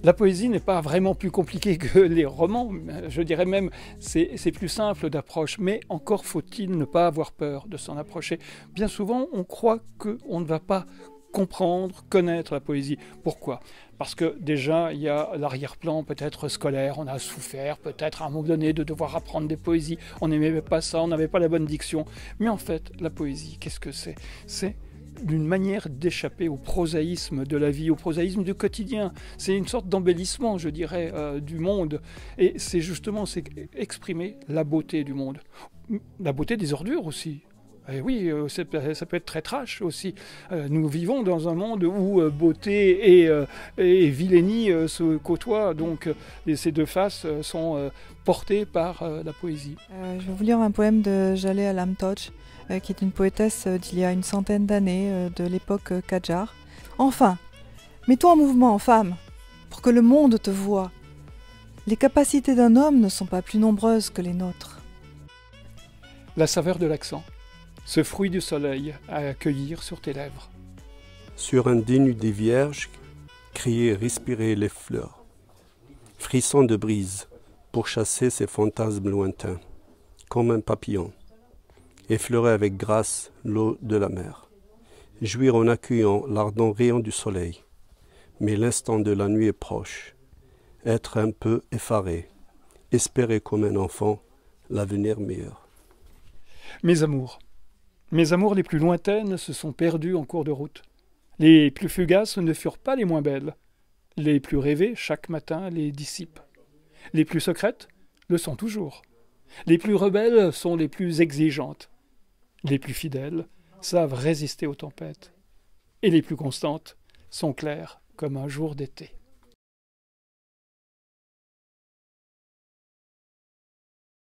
La poésie n'est pas vraiment plus compliquée que les romans, je dirais même c'est plus simple d'approche, mais encore faut-il ne pas avoir peur de s'en approcher. Bien souvent, on croit qu'on ne va pas comprendre, connaître la poésie. Pourquoi ? Parce que déjà, il y a l'arrière-plan peut-être scolaire, on a souffert peut-être à un moment donné de devoir apprendre des poésies, on n'aimait pas ça, on n'avait pas la bonne diction. Mais en fait, la poésie, qu'est-ce que c'est ? C'est d'une manière d'échapper au prosaïsme de la vie, au prosaïsme du quotidien. C'est une sorte d'embellissement, je dirais, du monde. Et c'est justement exprimer la beauté du monde. La beauté des ordures aussi. Et oui, ça peut être très trash aussi. Nous vivons dans un monde où beauté et vilainie se côtoient, donc ces deux faces sont portées par la poésie. Je vais vous lire un poème de Jaleh Al-Hamtoj, qui est une poétesse d'il y a une centaine d'années, de l'époque Kadjar. Enfin, mets-toi en mouvement, femme, pour que le monde te voie. Les capacités d'un homme ne sont pas plus nombreuses que les nôtres. La saveur de l'accent, ce fruit du soleil à accueillir sur tes lèvres. Sur un dénu des vierges, crier, respirer les fleurs. Frisson de brise, pour chasser ces fantasmes lointains, comme un papillon. Effleurer avec grâce l'eau de la mer. Jouir en accueillant l'ardent rayon du soleil. Mais l'instant de la nuit est proche. Être un peu effaré. Espérer comme un enfant l'avenir meilleur. Mes amours les plus lointaines se sont perdues en cours de route. Les plus fugaces ne furent pas les moins belles. Les plus rêvées, chaque matin, les dissipent. Les plus secrètes le sont toujours. Les plus rebelles sont les plus exigeantes. Les plus fidèles savent résister aux tempêtes. Et les plus constantes sont claires comme un jour d'été.